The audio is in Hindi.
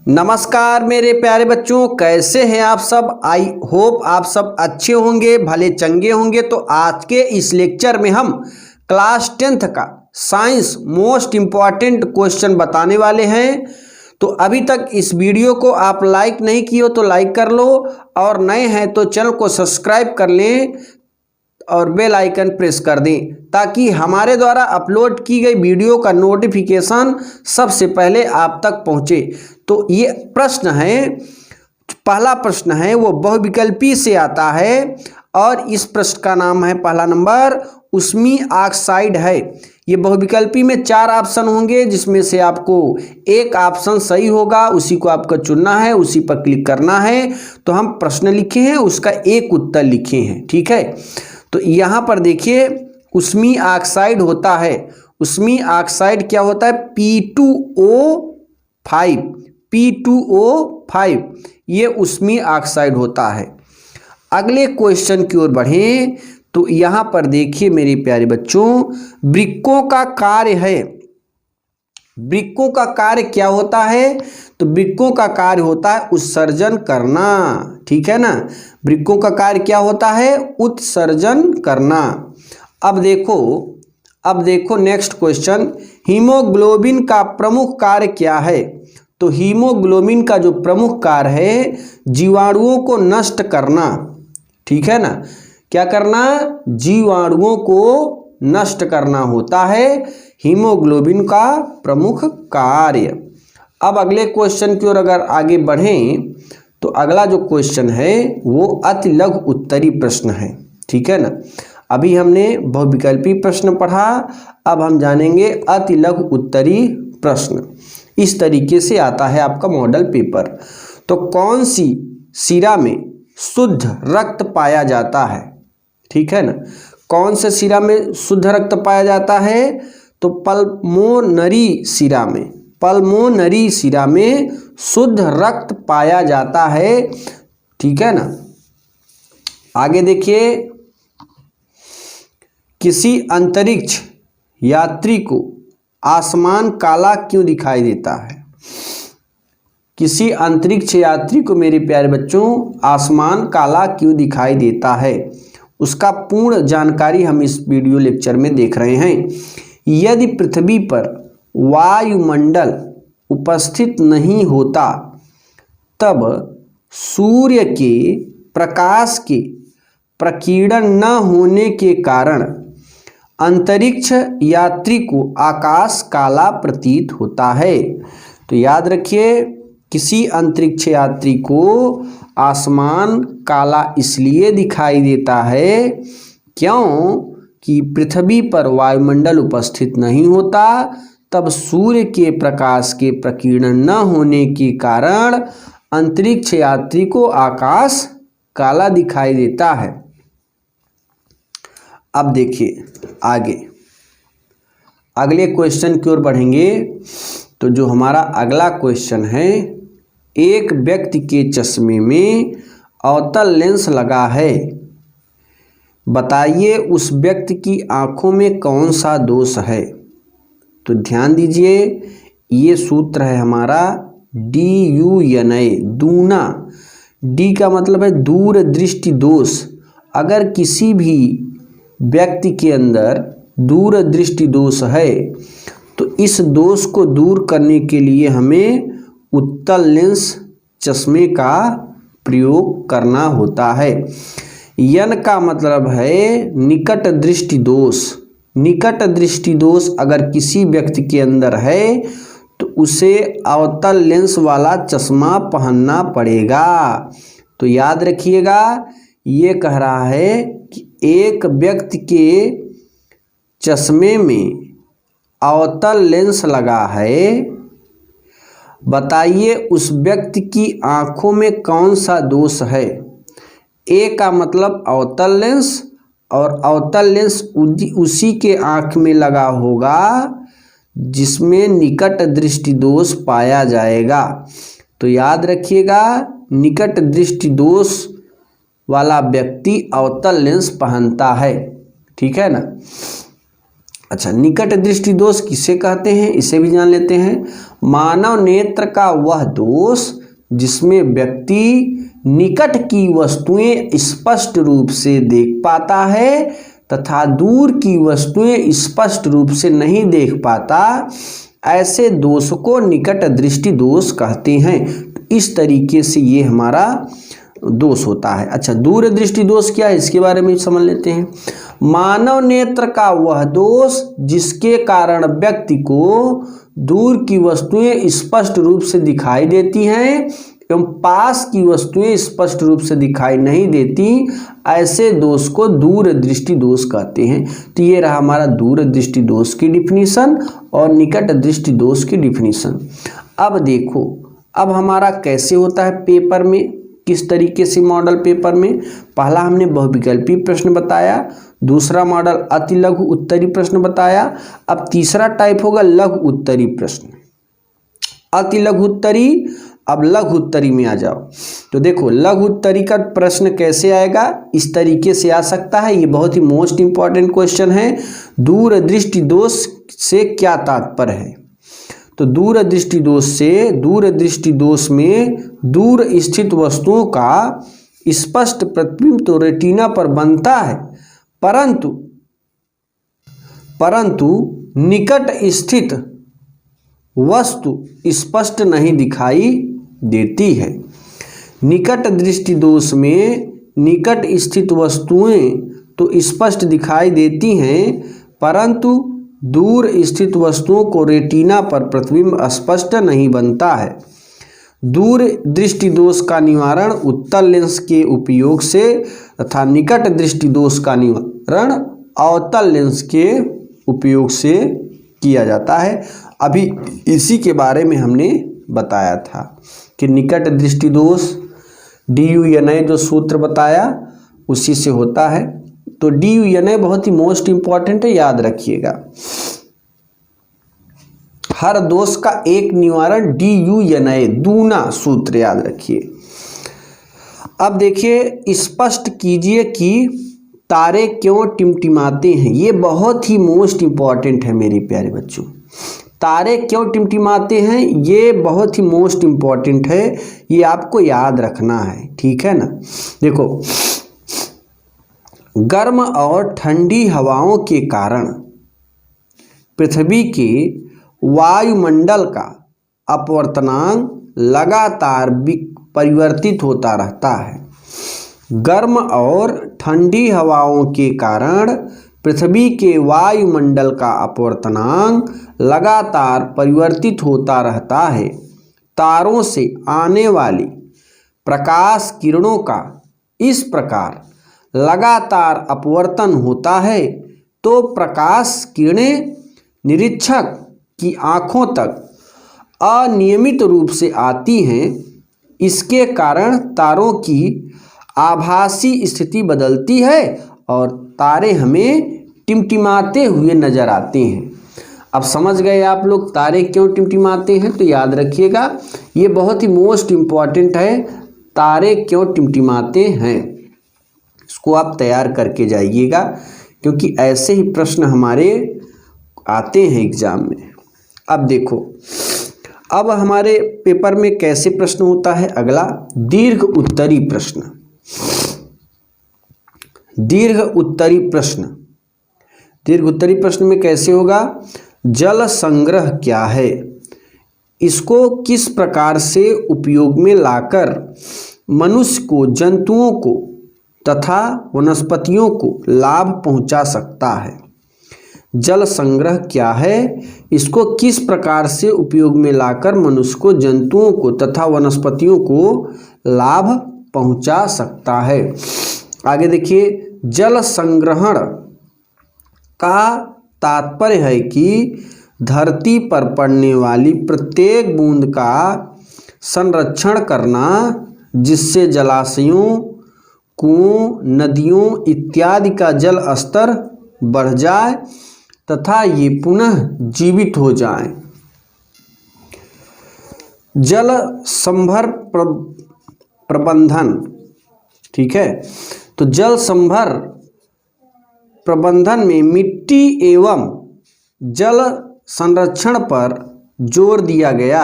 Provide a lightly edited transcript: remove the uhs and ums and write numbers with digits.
नमस्कार मेरे प्यारे बच्चों, कैसे हैं आप सब। आई होप आप सब अच्छे होंगे, भले चंगे होंगे। तो आज के इस लेक्चर में हम क्लास 10th का साइंस मोस्ट इम्पॉर्टेंट क्वेश्चन बताने वाले हैं। तो अभी तक इस वीडियो को आप लाइक नहीं किए हो तो लाइक कर लो, और नए हैं तो चैनल को सब्सक्राइब कर लें और बेल आइकन प्रेस कर दें, ताकि हमारे द्वारा अपलोड की गई वीडियो का नोटिफिकेशन सबसे पहले आप तक पहुंचे। तो ये प्रश्न है, पहला प्रश्न है वो बहुविकल्पी से आता है, और इस प्रश्न का नाम है पहला नंबर ऊष्मीय ऑक्साइड है। ये बहुविकल्पी में 4 ऑप्शन होंगे, जिसमें से आपको एक ऑप्शन सही होगा, उसी को आपको चुनना है, उसी पर क्लिक करना है। तो हम प्रश्न लिखे हैं, उसका एक उत्तर लिखे हैं, ठीक है। तो यहाँ पर देखिए, ऊष्मीय ऑक्साइड होता है। ऊष्मीय ऑक्साइड क्या होता है? P2O5, P2O5 ये ऊष्मीय ऑक्साइड होता है। अगले क्वेश्चन की ओर बढ़ें तो यहाँ पर देखिए मेरे प्यारे बच्चों, वृक्कों का कार्य है। वृक्कों का कार्य क्या होता है? तो वृक्कों का कार्य होता है उत्सर्जन करना, ठीक है ना। वृक्कों का कार्य क्या होता है? उत्सर्जन करना। अब देखो नेक्स्ट क्वेश्चन, हीमोग्लोबिन का प्रमुख कार्य क्या है? तो हीमोग्लोबिन का जो प्रमुख कार्य है, जीवाणुओं को नष्ट करना, ठीक है ना। क्या करना? जीवाणुओं को नष्ट करना होता है हीमोग्लोबिन का प्रमुख कार्य। अब अगले क्वेश्चन की ओर अगर आगे बढ़ें तो अगला जो क्वेश्चन है वो अति लघु उत्तरी प्रश्न है, ठीक है ना। अभी हमने बहुविकल्पी प्रश्न पढ़ा, अब हम जानेंगे अति लघु उत्तरी प्रश्न। इस तरीके से आता है आपका मॉडल पेपर। तो कौन सी शिरा में शुद्ध रक्त पाया जाता है, ठीक है ना। कौन से शिरा में शुद्ध रक्त पाया जाता है? तो पल्मोनरी शिरा में, पल्मोनरी शिरा में शुद्ध रक्त पाया जाता है, ठीक है ना। आगे देखिए, किसी अंतरिक्ष यात्री को आसमान काला क्यों दिखाई देता है? किसी अंतरिक्ष यात्री को मेरे प्यारे बच्चों आसमान काला क्यों दिखाई देता है, उसका पूर्ण जानकारी हम इस वीडियो लेक्चर में देख रहे हैं। यदि पृथ्वी पर वायुमंडल उपस्थित नहीं होता, तब सूर्य के प्रकाश के प्रकीर्णन न होने के कारण अंतरिक्ष यात्री को आकाश काला प्रतीत होता है। तो याद रखिए, किसी अंतरिक्ष यात्री को आसमान काला इसलिए दिखाई देता है क्योंकि पृथ्वी पर वायुमंडल उपस्थित नहीं होता, तब सूर्य के प्रकाश के प्रकीर्णन न होने के कारण अंतरिक्ष यात्री को आकाश काला दिखाई देता है। अब देखिए आगे, अगले क्वेश्चन की ओर बढ़ेंगे। तो जो हमारा अगला क्वेश्चन है, एक व्यक्ति के चश्मे में अवतल लेंस लगा है, बताइए उस व्यक्ति की आंखों में कौन सा दोष है? तो ध्यान दीजिए, ये सूत्र है हमारा DUNA, दूना। डी का मतलब है दूर दृष्टि दोष। अगर किसी भी व्यक्ति के अंदर दूर दृष्टि दोष है तो इस दोष को दूर करने के लिए हमें उत्तल लेंस चश्मे का प्रयोग करना होता है। यन का मतलब है निकट दृष्टि दोष। निकट दृष्टि दोष अगर किसी व्यक्ति के अंदर है तो उसे अवतल लेंस वाला चश्मा पहनना पड़ेगा। तो याद रखिएगा, ये कह रहा है कि एक व्यक्ति के चश्मे में अवतल लेंस लगा है, बताइए उस व्यक्ति की आंखों में कौन सा दोष है। ए का मतलब अवतल लेंस, और अवतल लेंस उसी के आंख में लगा होगा जिसमें निकट दृष्टि दोष पाया जाएगा। तो याद रखिएगा, निकट दृष्टि दोष वाला व्यक्ति अवतल लेंस पहनता है, ठीक है ना। अच्छा, निकट दृष्टि दोष किसे कहते हैं, इसे भी जान लेते हैं। मानव नेत्र का वह दोष जिसमें व्यक्ति निकट की वस्तुएं स्पष्ट रूप से देख पाता है तथा दूर की वस्तुएं स्पष्ट रूप से नहीं देख पाता, ऐसे दोष को निकट दृष्टि दोष कहते हैं। इस तरीके से ये हमारा दोष होता है। अच्छा, दूर दृष्टि दोष क्या है, इसके बारे में समझ लेते हैं। मानव नेत्र का वह दोष जिसके कारण व्यक्ति को दूर की वस्तुएं स्पष्ट रूप से दिखाई देती हैं एवं पास की वस्तुएं स्पष्ट रूप से दिखाई नहीं देती, ऐसे दोष को दूर दृष्टि दोष कहते हैं। तो ये रहा हमारा दूर दृष्टि दोष की डिफिनीशन और निकट दृष्टि दोष की डिफिनीशन। अब देखो, अब हमारा कैसे होता है पेपर में, किस तरीके से मॉडल पेपर में। पहला हमने बहुविकल्पी प्रश्न बताया, दूसरा मॉडल अति लघु उत्तरी प्रश्न बताया। अब तीसरा टाइप होगा लघु उत्तरी प्रश्न। अति लघु उत्तरी, अब लघु उत्तरी में आ जाओ। तो देखो लघु उत्तरी का प्रश्न कैसे आएगा, इस तरीके से आ सकता है। ये बहुत ही मोस्ट इंपॉर्टेंट क्वेश्चन है। दूर दृष्टि दोष से क्या तात्पर्य है। तो दूर दृष्टि दोष से, दूर दृष्टि दोष में दूर स्थित वस्तुओं का स्पष्ट प्रतिबिंब तो रेटिना पर बनता है, परंतु निकट स्थित वस्तु स्पष्ट नहीं दिखाई देती है। निकट दृष्टि दोष में निकट स्थित वस्तुएं तो स्पष्ट दिखाई देती हैं, परंतु दूर स्थित वस्तुओं को रेटिना पर प्रतिबिंब स्पष्ट नहीं बनता है। दूर दृष्टि दोष का निवारण उत्तल लेंस के उपयोग से तथा निकट दृष्टि दोष का निवारण अवतल लेंस के उपयोग से किया जाता है। अभी इसी के बारे में हमने बताया था कि निकट दृष्टि दोष DUNA जो सूत्र बताया उसी से होता है। तो DUNA बहुत ही मोस्ट इंपॉर्टेंट है, याद रखिएगा। हर दोष का एक निवारण DUNA, दूना सूत्र याद रखिए। अब देखिए, स्पष्ट कीजिए कि तारे क्यों टिमटिमाते हैं। ये बहुत ही मोस्ट इंपॉर्टेंट है मेरे प्यारे बच्चों। तारे क्यों टिमटिमाते हैं, ये बहुत ही मोस्ट इंपॉर्टेंट है, ये आपको याद रखना है, ठीक है ना। देखो, गर्म और ठंडी हवाओं के कारण पृथ्वी के वायुमंडल का अपवर्तनांक लगातार परिवर्तित होता रहता है। गर्म और ठंडी हवाओं के कारण पृथ्वी के वायुमंडल का अपवर्तनांक लगातार परिवर्तित होता रहता है। तारों से आने वाली प्रकाश किरणों का इस प्रकार लगातार अपवर्तन होता है तो प्रकाश किरणें निरीक्षक की आँखों तक अनियमित रूप से आती हैं। इसके कारण तारों की आभासी स्थिति बदलती है और तारे हमें टिमटिमाते हुए नजर आते हैं। अब समझ गए आप लोग तारे क्यों टिमटिमाते हैं। तो याद रखिएगा, ये बहुत ही मोस्ट इम्पॉर्टेंट है, तारे क्यों टिमटिमाते हैं। इसको आप तैयार करके जाइएगा, क्योंकि ऐसे ही प्रश्न हमारे आते हैं एग्जाम में। अब देखो, अब हमारे पेपर में कैसे प्रश्न होता है। अगला दीर्घ उत्तरी प्रश्न। दीर्घ उत्तरी प्रश्न, दीर्घ उत्तरी प्रश्न में कैसे होगा। जल संग्रह क्या है, इसको किस प्रकार से उपयोग में लाकर मनुष्य को, जंतुओं को तथा वनस्पतियों को लाभ पहुंचा सकता है। जल संग्रह क्या है, इसको किस प्रकार से उपयोग में लाकर मनुष्य को, जंतुओं को तथा वनस्पतियों को लाभ पहुंचा सकता है। आगे देखिए, जल संग्रहण का तात्पर्य है कि धरती पर पड़ने वाली प्रत्येक बूंद का संरक्षण करना, जिससे जलाशयों, कुओं, नदियों इत्यादि का जल स्तर बढ़ जाए तथा ये पुनः जीवित हो जाएं। जल संभर प्रबंधन, ठीक है। तो जल संभर प्रबंधन में मिट्टी एवं जल संरक्षण पर जोर दिया गया है।